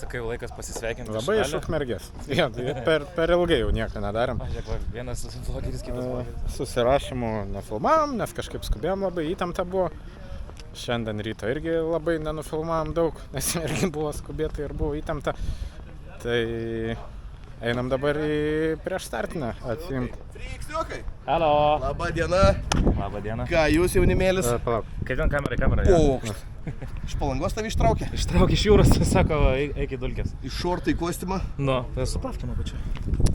sakai, laikas pasisveikinti. Labai iš Ukmergės. Ja, per ilgai jau nieko nedarėm. Vienas vlogeris, kitas vlogeris. Susirašymų nefilmavom, nes kažkaip skubėjom, labai įtempta buvo. Šiandien ryto irgi labai nenufilmavom daug, nes irgi buvo skubėta ir buvo įtempta. Tai einam dabar į prieš startinę atsiimti. Friksiukai. Halo. Labą dieną. Labą dieną. Ką jūs jaunimėlis? Palauk. Kaip ten kamera? Pokšt. Iš Palangos tave ištraukė? Ištrauk iš jūros, sako, eik į dulkės. Iš šortai kostiumą? Nu, tai supraskime pačiu.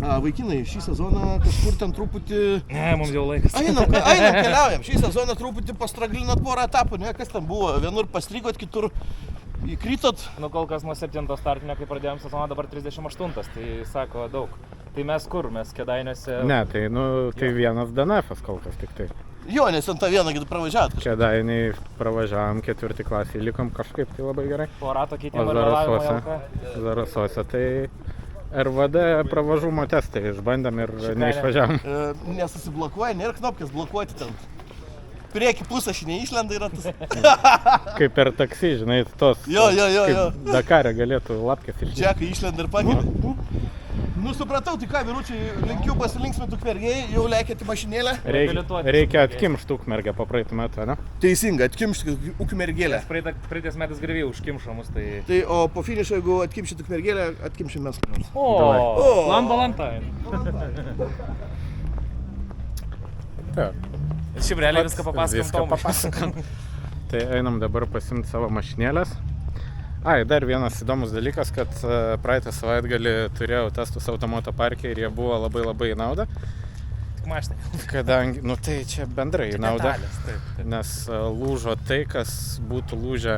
Vaikinai, šį sezoną kažkur ten truputį... Ne, mums jau laikas. Einam, keliaujam. Šį sezoną truputį pastraglinat porą etapų, ne? Kas ten buvo? Vienur pastrigot, kitur įkritot. Nu, kol kas nuo 7 startinio, kai pradėjom sezoną, dabar 38, tai sako daug. Tai mes kur? Mes Kėdainiuose... Ne, tai vienas DNF-as kol kas tik tai. Jo, nes ant tą vieną pravažiavot kažkaip. Kėdainiai pravažiavom 4 klasį, likom kažkaip tai labai gerai. Po rato keitimo O ir vėlavimo jauka. Zarasuose tai RVD pravažumo testai išbandėm ir neišvažiavom. Nesusiblokuoja, nėra knopkės blokuoti ten. Prieki pusaš neišlenda yra tas. Kaip per taksi, žinai, tos Jo. kaip Dakare galėtų lapkės išlėti. Džekai išlenda ir pakelia. Nu, supratau, tai ką, vyručiai, linkiu pasilinksminti Ukmergėj, jau lekiat į mašinėlę. Reikia atkimšti Ukmergę po praeitų metų, ne? Teisinga, atkimšti Ukmergėlę. Praeitais metais grįvėjai užkimšo mus, tai... Tai, o po finišo, jeigu atkimšit Ukmergėlę, atkimšim mes. O, Valentine. Taip. Šiaip realiai viską papasakom. Tai einam dabar pasimti savo mašinėlės. Dar vienas įdomus dalykas, kad praeitą savaitgalį turėjau testus automoto parke ir jie buvo labai į naudą. Tik mašinai. Kadangi, tai čia bendrai į naudą, Taip. nes lūžo tai, kas būtų lūžę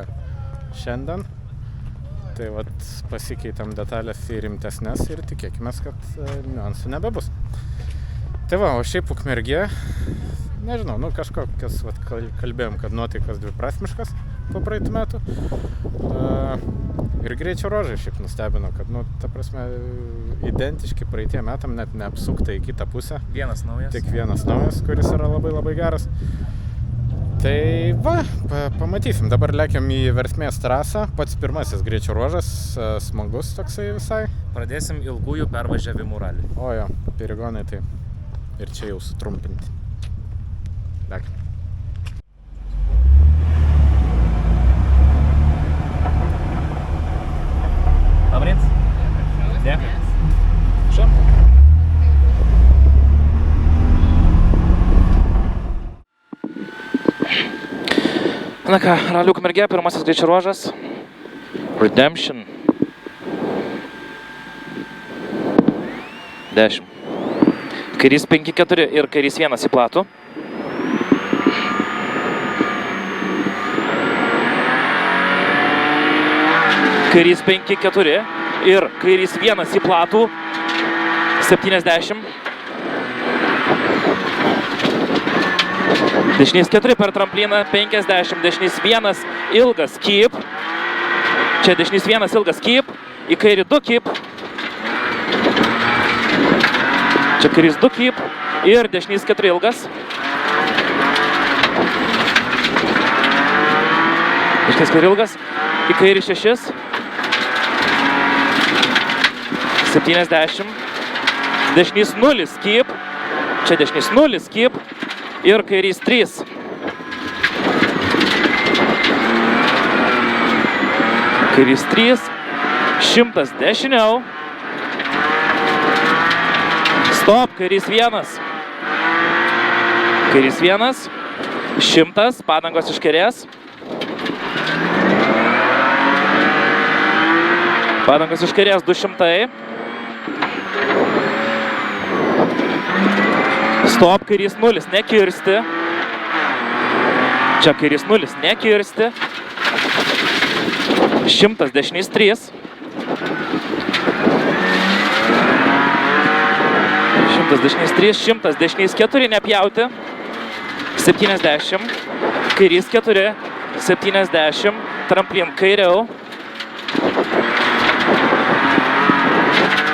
šiandien. Tai vat pasikeitėm detalės į rimtesnės ir tikėkimės, kad niuansų nebebus. Tai o šiaip Ukmergė, nežinau, kažkokias kalbėjom, kad nuotaikas dviprasmiškas po praeitų metų. Ir greičio ruožai šiaip nustebino, kad, ta prasme, identiški praeitie metam, net neapsukta į kitą pusę. Vienas naujas. Tik vienas naujas, kuris yra labai geras. Tai pamatysim. Dabar lekiam į Versmės trasą. Pats pirmasis greičio ruožas, smagus toksai visai. Pradėsim ilgųjų pervažiavimų ralį. O jo, perigonai tai ir čia jau sutrumpinti. Lekiam. Labryt. Dėkui. Šia. Na ką, ralių Ukmergė, pirmasis greičio ruožas. Redemption. 10. Kairys 5-4 ir kairys 1 į platų. Kairys 5-4 ir kairys 1 į platų. 70. Dešinys 4 per trampliną, 50, dešinys 1 ilgas keep. Čia dešinys 1 ilgas keep, į kairį 2 keep. Čia kairys 2 keep ir dešinys 4 ilgas. Dešinys 4 ilgas, į kairį 6. 70. Dešinys 0 keep. Čia dešinys 0 keep. Ir kairys 3. Kairys 3. 100 dešiniau. Stop, kairys 1. Kairys 1. 100, padangos iš kairės. Padangos iš kairės 200. Stop, kairys 0, nekirsti. Čia kairys 0, nekirsti. 100, dešinys 3. 100, dešinys 3, 100, dešinys 4, nepjauti. 70, kairys 4, 70, tramplin kairiau.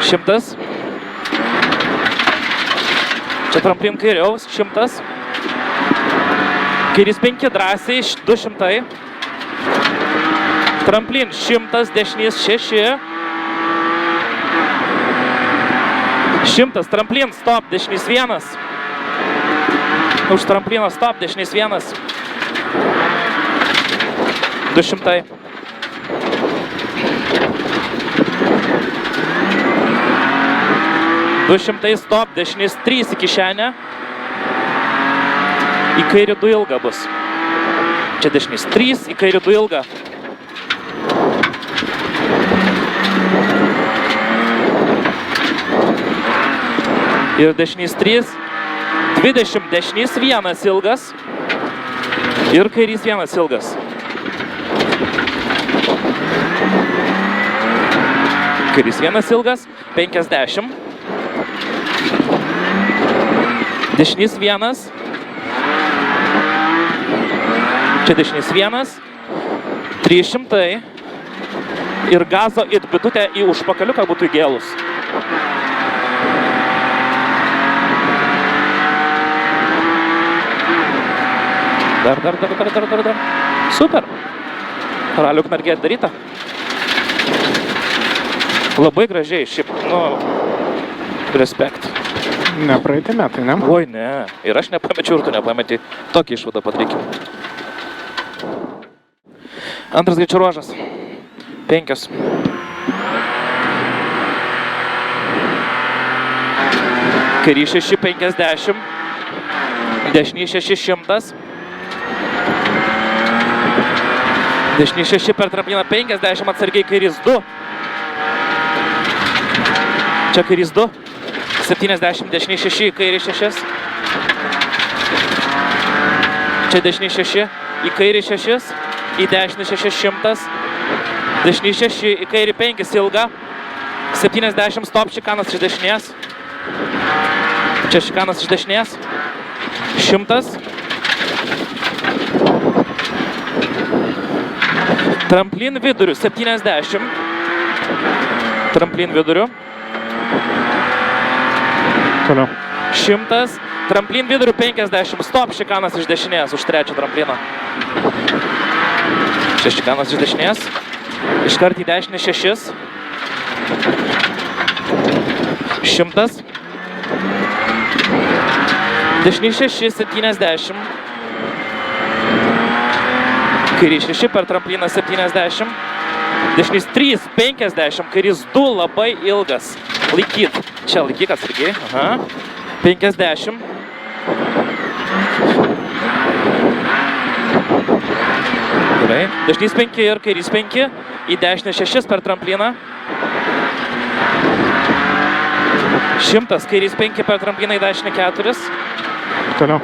100. Čia tramplin kairiau, 100. Kairys 5, drąsiai, 200. Tramplin 100, dešinys 6. 100, tramplin, stop, dešinys 1. Už tramplino stop, dešinys 1. 200. Stop, dešinys 3 į kišenę. Į kairį 2 ilga bus. Čia dešinys 3, į kairį 2 ilga. Ir dešinys 3. 20, dešinys 1 ilgas. Ir kairys 1 ilgas. Kairys 1 ilgas. 50. Dešinys 1. Čia dešinys 1. 300. Ir gazo į bitutę į užpakaliuką būtų įgėlus. Dar. Super. Ralių ukmergė daryta. Labai gražiai, šiaip, respekt. Ne praeitį metai, ne? Oi, ne. Ir aš nepamečiau, ir tu nepameti. Tokį išvadą padarykim. Antras greičio ruožas. 5. Kairys 6, 50. Dešinys 6, 100. Dešinys 6 per trampliną 50, atsargiai kairys 2. Čia kairys 2. 70, dešinys 6, kairys 6. Čia dešinys 6, į kairį 6, į dešinį 6, 100. Dešinys 6, į kairį 5 ilga. 70, stop, šikanas iš dešinės. Čia šikanas iš dešinės. 100. Tramplin viduriu 70. Tramplin viduriu. Toliau. 100. Tramplin viduriu 50. Stop, šikanas iš dešinės už trečią trampliną. Čia šikanas iš dešinės. Iškart į dešinį 6. 100. Dešinys 6, 70. Kairys 6 per trampliną 70. Dešinys 3, 50. Kairys 2 labai ilgas. Laikyt. Čia laikyk atsargiai. 50. Gerai. Dešinys 5 ir kairys 5. Į dešinę 6 per trampliną. 100. Kairys 5 per trampliną į dešinę 4. Toliau.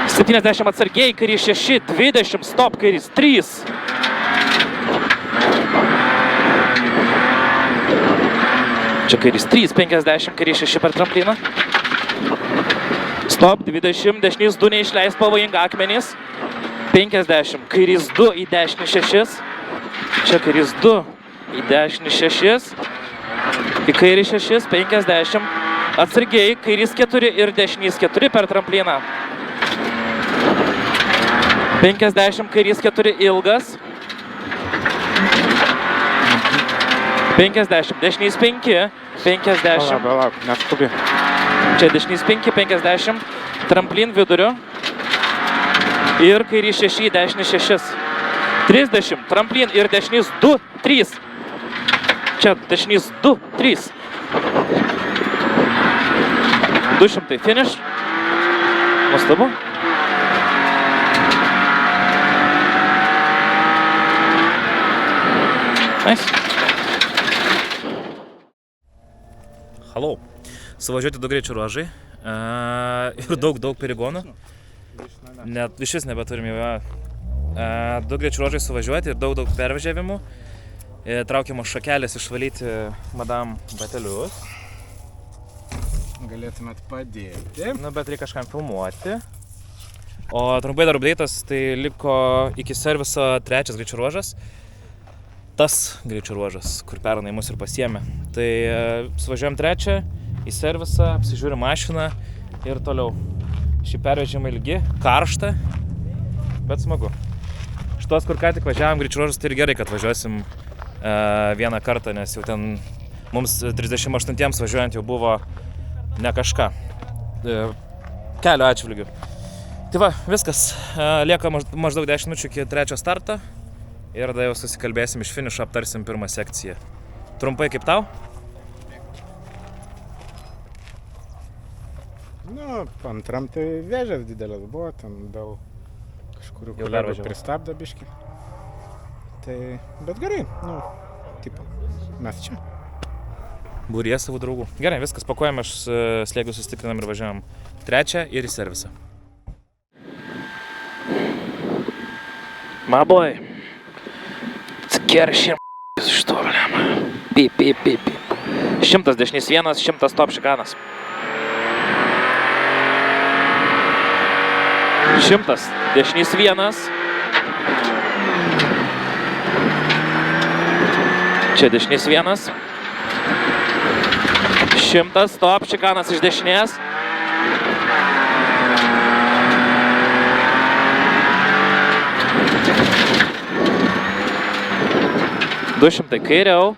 70 atsargiai, kairys 6, 20, stop, kairys 3. Čia kairys 3, 50, kairys 6 per trampliną. Stop, 20, dešinys 2 neišleis pavojingą akmenys. 50, kairys 2 į dešinį 6. Čia kairys 2 į dešinį 6. Į kairį 6, 50. Atsargiai, kairys 4 ir dešinys 4 per trampliną. 50, kairys 4 ilgas. 50, dešinys 5, 50. Palauk, neskubi. Čia dešinys 5, 50. Tramplin viduriu. Ir kairys 6, dešinys 6. 30, tramplin ir dešinys 2, 3. Čia dešinys 2, 3. 200, finish. Nuostabu. Nice. Hello. Suvažiuoti 2 greičio ruožai ir daug perigonų. Net iš vis nebeturim jau. 2 greičio ruožai suvažiuoti ir daug pervažiavimų. Traukiamos šakelės išvalyti madam batelius. Galėtumėt padėti. Bet reikia kažkam filmuoti. O trumpai dar update'as, tai liko iki serviso 3 greičio ruožas. Tas greičio ruožas, kur pernai mus ir pasiėmė. Tai suvažiuojam 3 į servisą, apsižiūrim mašiną ir toliau. Šį pervežimą ilgi, karšta, bet smagu. Šitos, kur ką tik važiavam greičio ruožus, tai ir gerai, kad važiuosim vieną kartą, nes jau ten mums 38-tiems važiuojant jau buvo ne kažką. Kelio atžvilgių. Tai va, viskas. Lieka maždaug 10 minučių iki 3 starto. Ir tada jau susikalbėsim iš finišo, aptarsim pirmą sekciją. Trumpai kaip tau? Nu, antram tai vėžės didelės buvo, ten dėl kažkurių Jau kolegų pervažiavo. pristabdė biškį. Tai, bet gerai, nu, tipo, mes čia. Būrė savų draugų. Gerai, viskas, pakuojam, aš slėgiu sustikrinam ir važiuojam 3 ir į servisą. My boy. Atsikeršim iš to, bliam. Pip. 100 dešinys 1, 100 top šikanas. 100 dešinys 1. Čia dešinys 1. 100 stop šikanas iš dešinės. 200 kairiau.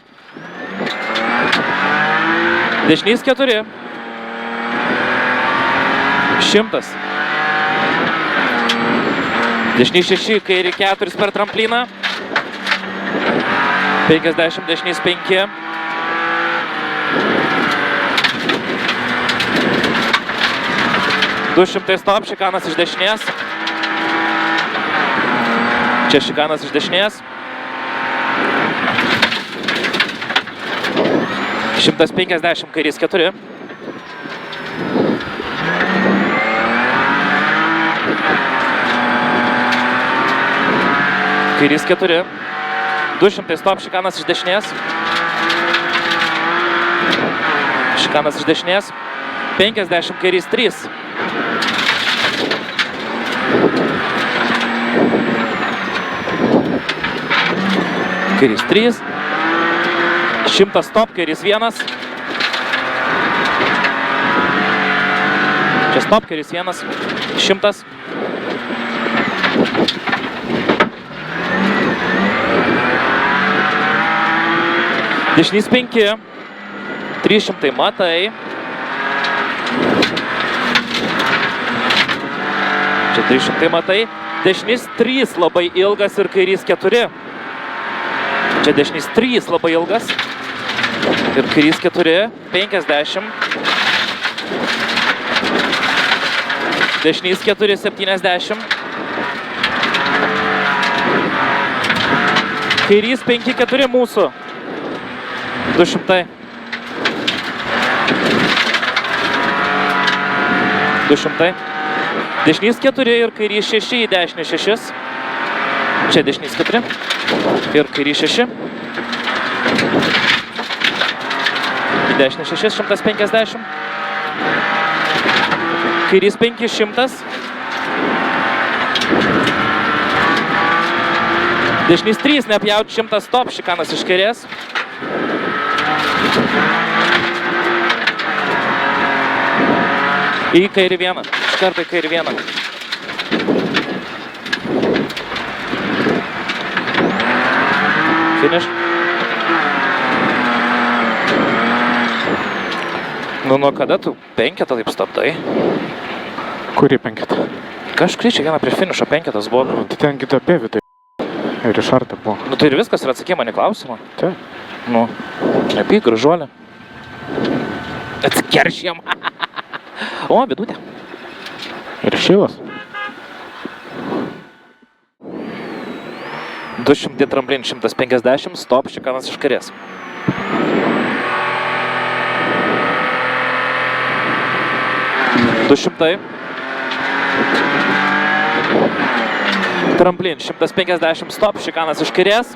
Dešinys 4. 100. Dešinys 6, kairį 4 per trampliną. 50, dešinys 5. 200 stop, šikanas iš dešinės. Čia šikanas iš dešinės. 150, kairys 4. Kairys 4. 200 stop, šikanas iš dešinės. Šikanas iš dešinės. 50, kairys 3. Kairys 3. 100 stop, kairys 1. Čia stop, kairys 1. 100. Dešinys 5. 300 matai. Čia 300 matai. Dešinys 3 labai ilgas ir kairys 4. Čia dešinys 3 labai ilgas. Ir kairys 4, 50. Dešinys 4, 70. Kairys 5, 4 mūsų. 200. 200. Dešinys 4 ir kairys 6 į dešinį 6. Čia dešinys 4 ir kairys 6. Į dešinį 6, 150. Kairys 500. Dešinys 3, nepjaut 100 stop, šikanas iš kairės. Į kairį 1, iš karto į kairį 1. Finish. Nu, nuo kada tu penketą taip stabdai? Kurį penketą? Kažkurį čia vieną prieš finišą penketas buvo. Tai ten kitą pėvį, tai ir iš arto buvo. Nu, tai ir viskas, ir atsakė mane klausimą. Taip. Nu, nepyk, gražuolė. Atsikeršėm. O, vidutė. Ir šilas. 200 tramplin, 150, stop, šikanas iš kairės. Tramplin, 150, stop, šikanas iš kairės.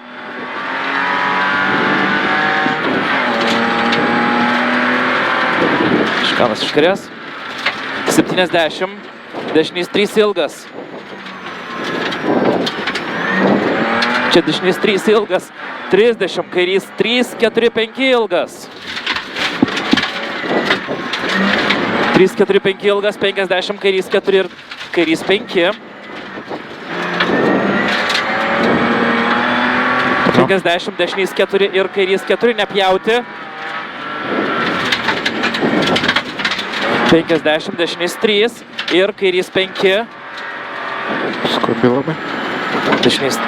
Šikanas iš kairės. 70, dešinys 3 ilgas. Čia dešinys 3 ilgas. 30, kairys 3, 4, 5 ilgas. 3, 4, 5 ilgas, 50, kairys 4 ir kairys 5. 50, dešinys 4 ir kairys 4, nepjauti. 50, dešinys 3 ir kairys 5. Skubi labai. Dešinys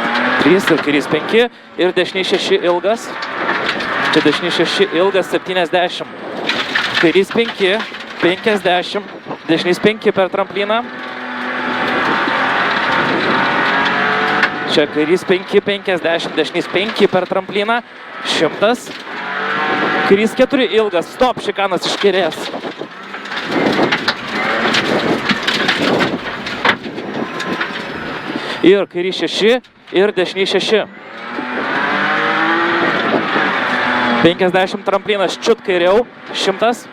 3 ir kairys 5 ir dešinys 6 ilgas. Čia dešinys 6 ilgas 70. Kairys 5, 50, dešinys 5 per trampliną. Čia kairys 5, 50, dešinys 5 per trampliną. 100. Kairys 4 ilgas, stop, šikanas iš kairės. Ir kairys 6 ir dešinys 6. 50 tramplinas, čiut kairiau, 100.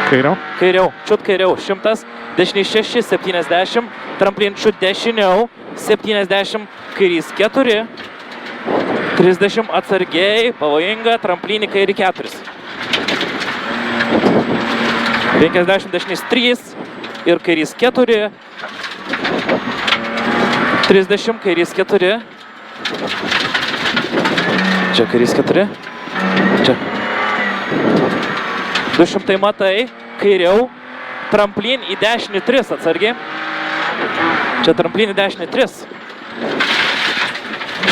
Kairiau. Kairiau, čiut kairiau, 100. Dešinys 6, 70. Tramplin čiut dešiniau, 70. Kairys 4. 30 atsargiai, pavojinga, tramplinį kairį 4. 50 dešinys 3 ir kairys 4. 30 kairys 4. Čia kairys 4. Čia. 200 matai, kairiau. Tramplin į dešinį 3 atsargiai. Čia tramplin į dešinį 3.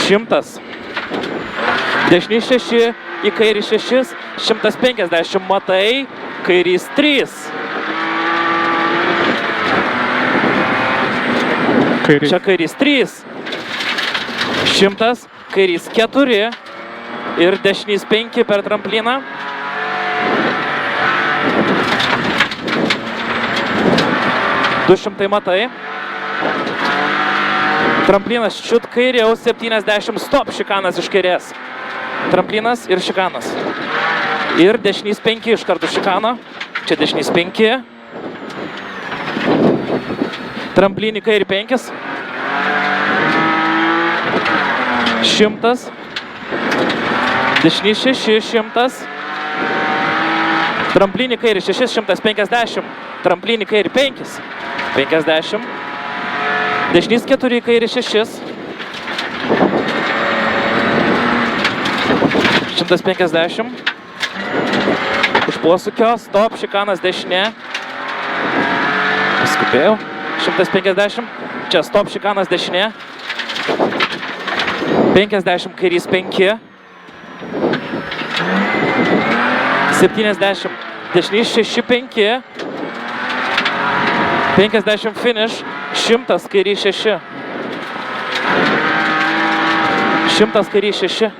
100. Dešinys 6, į kairį 6, 150 matai, kairys 3. Kairį. Čia kairys 3. 100, kairys 4 ir dešinys 5 per trampliną. $200 matai. Tramplinas čiut kairiau, 70, stop, šikanas iš kairės. Tramplinas ir šikanas. Ir dešinys 5 iš karto šikano. Čia dešinys 5. Tramplinį kairį 5. 100. Dešinys 6, 100. Tramplinį kairį 6, 150. Tramplinį kairį 5. 50. Dešinys 4, kairį 6. 150. Už posūkio, stop, šikanas dešinė. Paskubėjau. 150. Čia stop, šikanas dešinė. 50, kairys 5. 70. Dešinys 6, 5. 50 finish. 100, kairys 6. 100, kairys 6.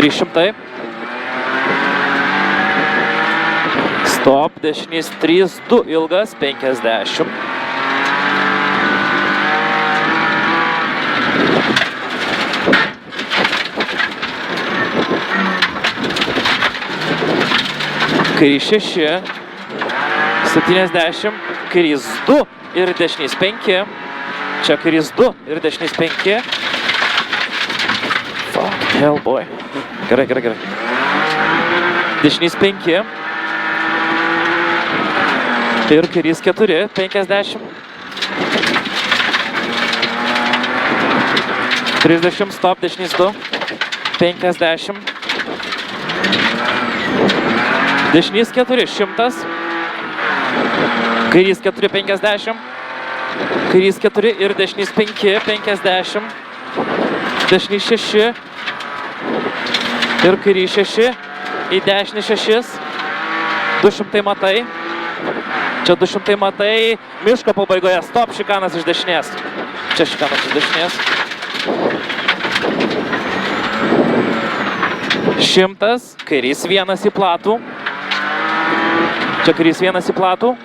300. Stop, dešinys 3, 2 ilgas, 50. Kairys 6, 70, kairys 2 ir dešinys 5. Čia kairys 2 ir dešinys 5. Fuck, hell boy. Gerai, gerai, gerai. Dešinys 5. Ir kairys 4, 50. 30, stop, dešinys 2. 50. Dešinys 4, 100. Kairys 4, 50. Kairys 4 ir dešinys 5, 50. Dešinys 6. Ir kairys 6. Į dešinį 6. 200 matai. Čia 200 matai. Miško pabaigoje. Stop, šikanas iš dešinės. Čia šikanas iš dešinės. 100. Kairys 1 į platų. Čia kairys 1 į platų.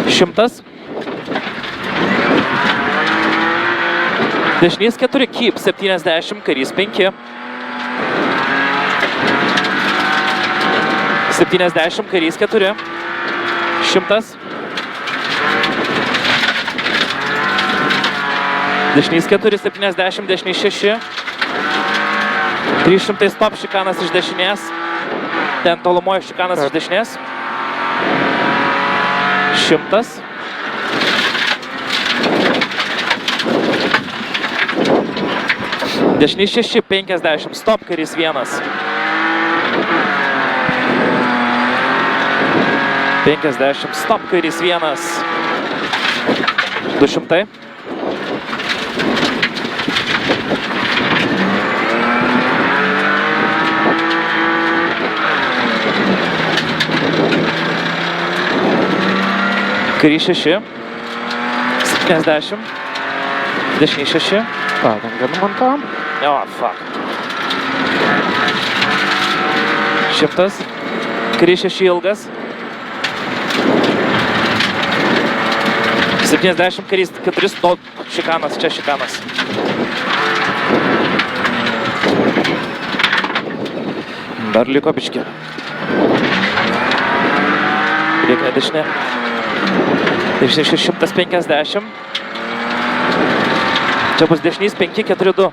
100. Dešinys 4, keep, 70, kairys 5. 70, kairys 4. 100. Dešinys 4, 70, dešinys 6. 300, stop, šikanas iš dešinės. Ten tolumoje šikanas iš dešinės. 100. Dešinys 6, 50, stop, kairys 1. 50, stop, kairys 1. 200. Kairys 6. 70. Dešinys 6. Padangą numontavom. Jo, fuck. 100. Kairys 6 ilgas. 70, kairys 4, stop, šikanas, čia šikanas. Dar liko biškį. Priekinė dešinė. Dešinė 150. Čia bus dešinys 5, 4, 2.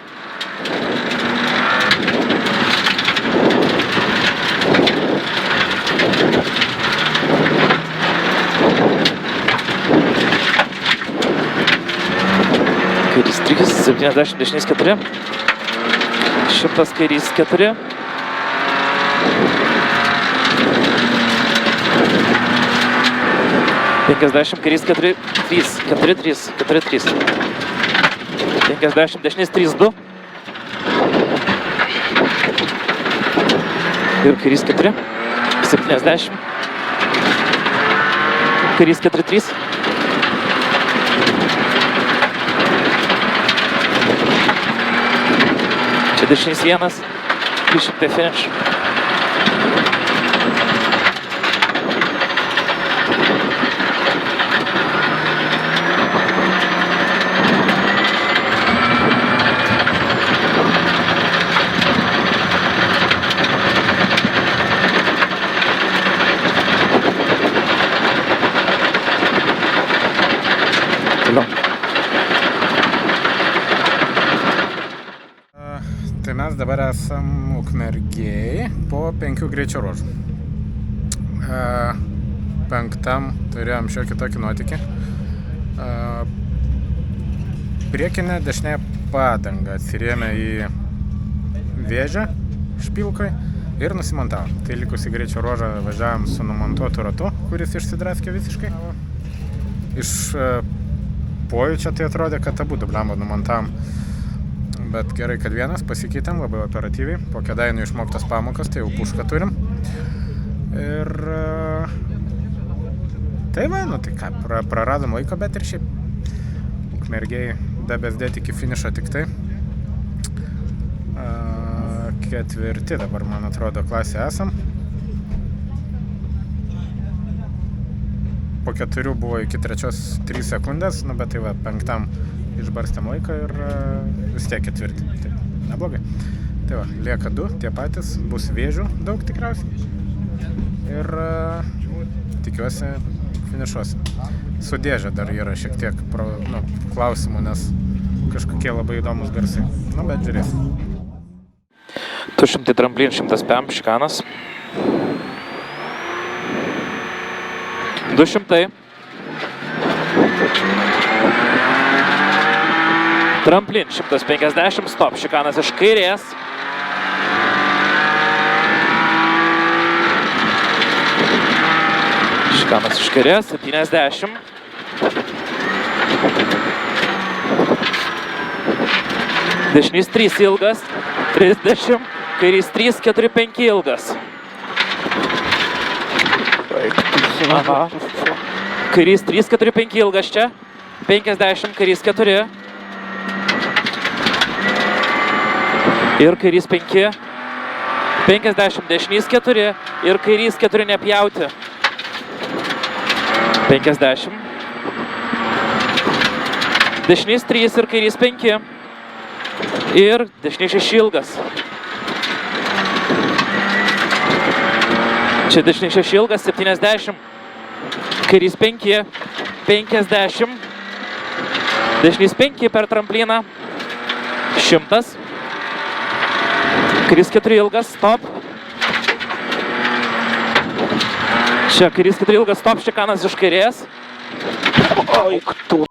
Kairys 3, 70, dešinys 4. 100, kairys 4. 50, kairys 4, 3, 4, 3, 4, 3. 50, dešinys 3, 2. Ir kairys 4. 70. Kairys 4, 3. Čia dešinys 1. 300 finish. Tai mes dabar esam Ukmergėj po 5 greičio ruožų. 5 turėjom šiokį tokį nuotykį. Priekinė dešinė padanga atsirėmė į vėžę špilkoj ir nusimontavo. Tai likusį greičio ruožą važiavom su numontuotu ratu, kuris išsidraskė visiškai. Iš pojūčio tai atrodė, kad abu blemba numontavom. Bet gerai, kad vienas pasikeitėm labai operatyviai. Po Kėdainių išmoktas pamokas, tai jau pušką turim. Ir tai va, nu tai ką, praradom laiko, bet ir šiaip Ukmergėj debesdėti iki finišo tik tai. 4 dabar, man atrodo, klasė esam. Po 4 buvo iki 3 sekundės, nu bet tai va, 5 išbarstėm laiką ir vis tiek 4. Tai neblogai. Tai va, lieka 2, tie patys, bus vėžių daug tikriausiai. Ir tikiuosi finišuosim. Su dėžė dar yra šiek tiek klausimų, nes kažkokie labai įdomus garsai. Nu, bet žiūrėsim. 200 tramplin, 100 pem, šikanas. 200. Tramplin, 150, stop, šikanas iš kairės. Šikanas iš kairės, 70. Dešinys 3 ilgas, 30. Kairys 3, 4, 5 ilgas. Aha. Kairys 3, 4, 5 ilgas čia. 50, kairys 4. Ir kairys 5. 50, dešinys 4. Ir kairys 4 nepjauti. 50. Dešinys 3 ir kairys 5. Ir dešinys 6 ilgas. Čia dešinys 6 ilgas, 70. Kairys 5. 50. Dešinys 5 per trampliną. 100. Kairys 4 ilgas, stop. Čia kairys 4 ilgas, stop, šikanas iš kairės. Oik tu.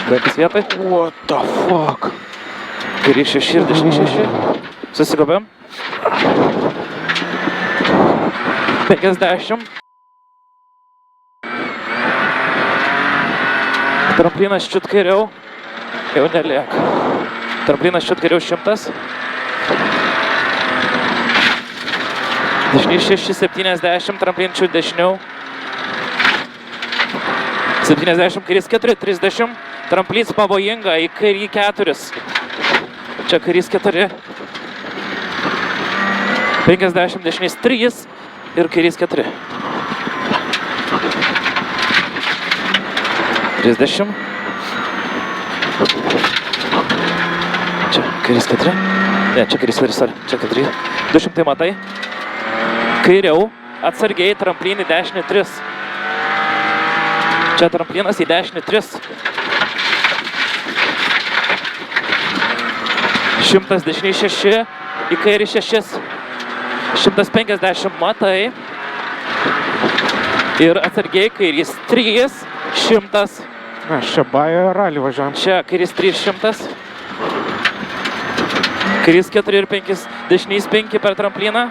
Baigis vietoj. What the fuck? Kairys 6 ir dešinys 6. Susikopėm. 50. Tramplinas čiut kairiau. Jau nelieka. Tramplinas čiut kairiau 100. Dešinys 6, 70. Tramplin čiut dešiniau. 70, kairys 4, 30. Tramplys pavojinga į kairį 4. Čia kairys 4. 50, dešinys 3 ir kairys 4. 30. Čia kairys 4. Ne, čia kairys 4, sorry. Čia 4. 200 matai. Kairiau, atsargiai, tramplinį dešinį 3. Čia tramplinas į dešinį 3. 100 dešinį 6, į kairį 6. 150 matai. Ir atsargiai kairys 3, 100. Mes čia Bajo ralį važiuojam. Čia kairys 300. Kairys 4 ir 5, dešinys 5 per trampliną.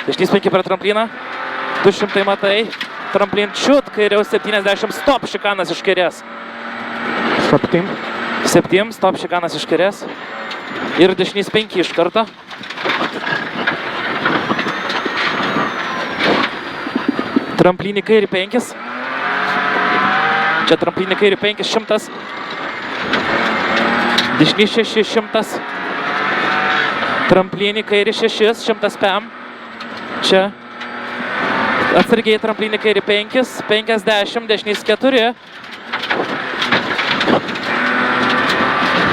Dešinys 5 per trampliną. 200 matai. Tramplin čiut, kairiau 70, stop šikanas iš kairės. 7, stop šikanas iš kairės. Ir dešinys 5 iš karto. Tramplinį kairį 5. Čia tramplinį kairį 5, 100. Dešinys 6, 100. Tramplinį kairį 6, 100 PM. Čia. Atsargiai tramplinį kairį 5, 50, dešinys 4.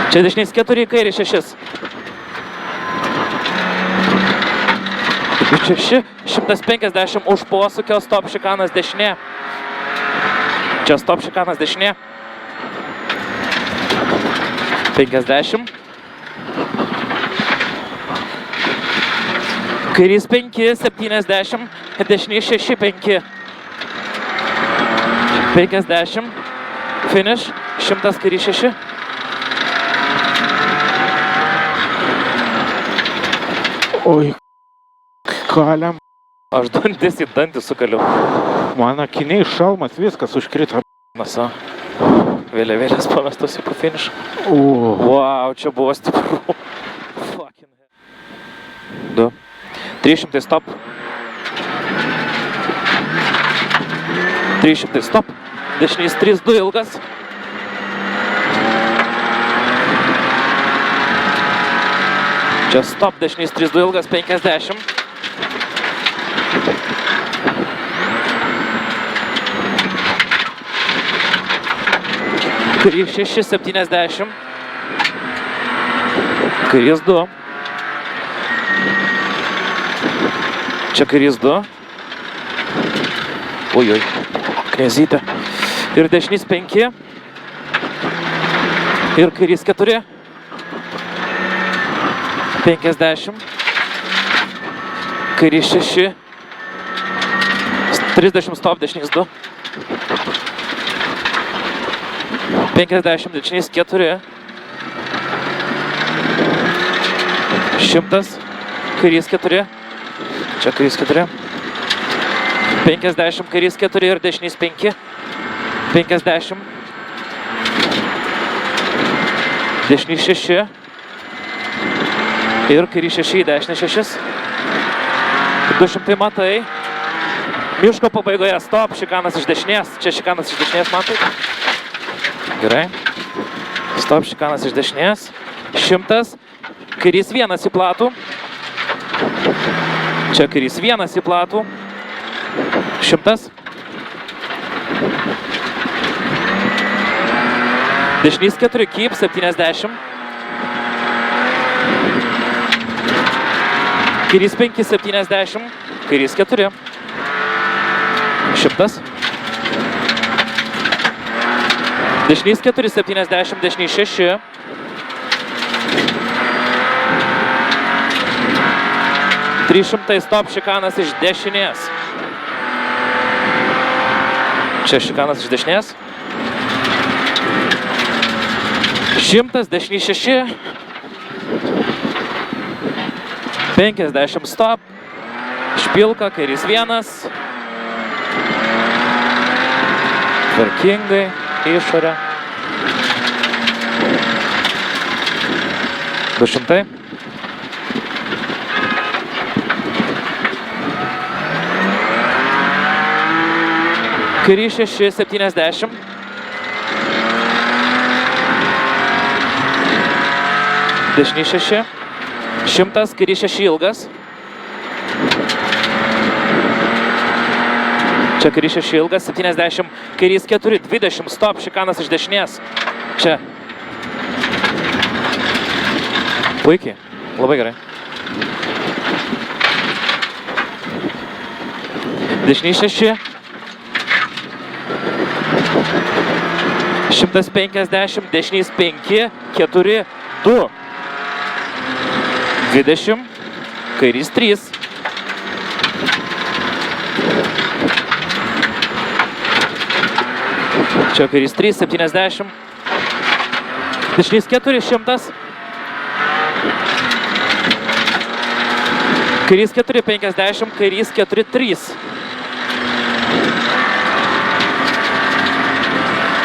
Čia dešinys 4, kairį 6. 6, 150 už posūkio, stop šikanas dešinė. Čia stop šikanas dešinė. 50. Kairys 5, 70, dešinys 6, 5. 50, finish, 100 kairys 6. Oi, kaliam. Aš dantis į dantį sukaliu. Man akiniai, šalmas, viskas užkrito. Nasa, vėliavėlės pamestos į po finish. Wow, čia buvo stipru. Fucking hell. 2. 300 stop. 300 stop. Dešinys 3, 2 ilgas. Čia stop, dešinys 3, 2 ilgas, 50. Kairys 6, 70. Kairys 2. Čia kairys 2. Ojoj, knezytė. Ir dešinys 5. Ir kairys 4. 50. Kairys 6. 30 stop, dešinys 2. 50, dešinys 4. 100. Kairys 4. Čia kairys 4. 50, kairys 4 ir dešinys 5. 50. Dešinys 6. Ir kairys 6, dešinys 6. 200 matai. Miško pabaigoje stop, šikanas iš dešinės. Čia šikanas iš dešinės, matai. Gerai. Stop, šikanas iš dešinės. 100. Kairys 1 į platų. Čia kairys 1 į platų. 100. Dešinys 4, keep, 70. Kairys 5, 70. Kairys 4. 100. Dešinys 4, 70. Dešinys 6. 300 stop, šikanas iš dešinės. Čia šikanas iš dešinės. 100, dešinį 6. 50 stop. Špilka, kairys 1. Tvarkingai išorę. 200. Kairys 6, 70. Dešinį 6. 100, kairys 6 ilgas. Čia kairys 6 ilgas, 70, kairys 4, 20, stop, šikanas iš dešinės. Čia. Puikiai, labai gerai. Dešinį 6. 150, dešinys 5, 4, 2. 20, kairys 3. Čia kairys 3, 70. Dešinys 4, 100. Kairys 4, 50, kairys 4, 3.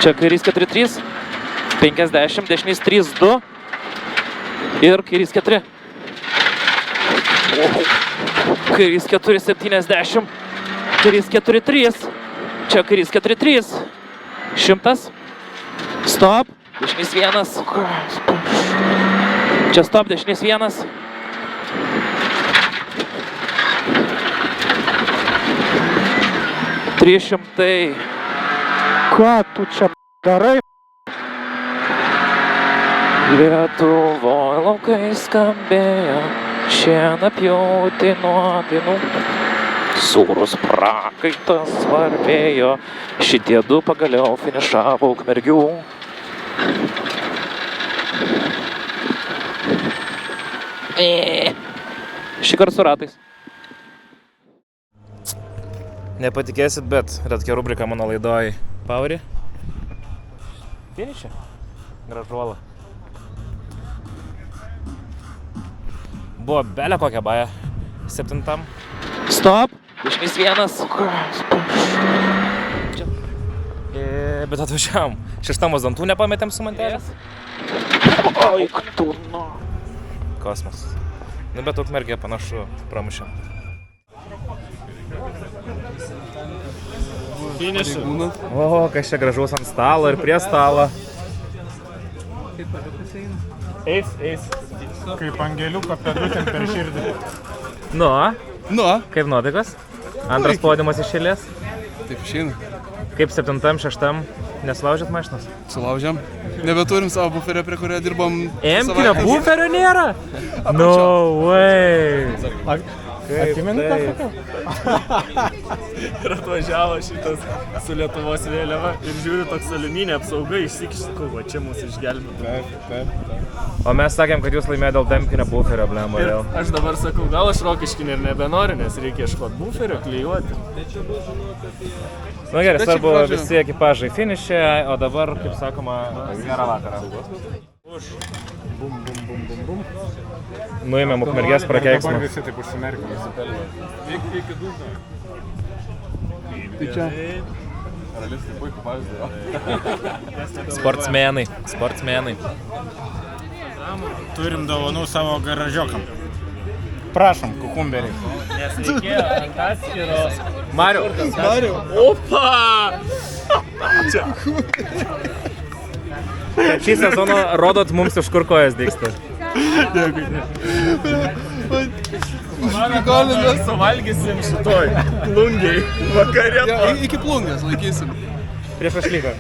Čia kairys 4, 3. 50, dešinys 3, 2. Ir kairys 4. Kairys 4, 70. Kairys 4, 3. Čia kairys 4, 3. 100. Stop. Dešinys 1. Čia stop, dešinys 1. Trišimtai. Ką tu čia darai? Lietuvoj laukai skambėjo, šieną pjauti nuo dainų. Sūrus prakaitas varvėjo, šitie du pagaliau finišavo Ukmergių. Šįkart su ratais. Nepatikėsit, bet yra tokia rubrika mano laidoj Powerį. Finišė. Gražuola. Buvo belė kokia baja. 7. Stop. Dešinys 1. Bet atvažiavom. 6 dantų nepametėm su mantelės. Oi, tu nu. Kosmos. Nu, bet Ukmergė panašu pramušė. O, kas čia gražaus ant stalo ir prie stalo. Eis. Kaip angeliuko pedutėm per širdį. Nu, Nu, kaip nuotaikos? Antras podiumas iš eilės. taip išeina. Kaip 7, 6 nesulaužėt mašinos? Sulaužėm. Nebeturim savo buferio, prie kurio dirbom. Emkinio buferio nėra? No way! Atsimeni tą foto? Ir atvažiavo šitas su Lietuvos vėliava ir žiūri toks aliuminė apsauga išsikišti, va čia mūsų išgelbėjo. Taip. O mes sakėm, kad jūs laimėjo dėl Emkinio buferio, blemba, Ir jau. aš dabar sakau, gal aš rokiškinį ir nebenoriu, nes reikia ieškoti buferio, klijuoti. Nu gerai, Bet svarbu šiaip gražu. visi ekipažai finišė, o dabar, kaip sakoma, gerą vakarą. Nuėmėm Ukmergės prakeiksmą. Dabar visi taip užsimerkė. Tai čia. Sportsmenai. Turim dovanų savo garažiokam. Prašom, kukumberiai. Nes reikėjo ant atskiro. Mariu, Opa! šį sezoną rodot mums, iš kur kojas dėksta. Užprikolinas. Suvalgysim šitoj plungiai vakare. Iki plungės laikysim. Prieš ašlyką.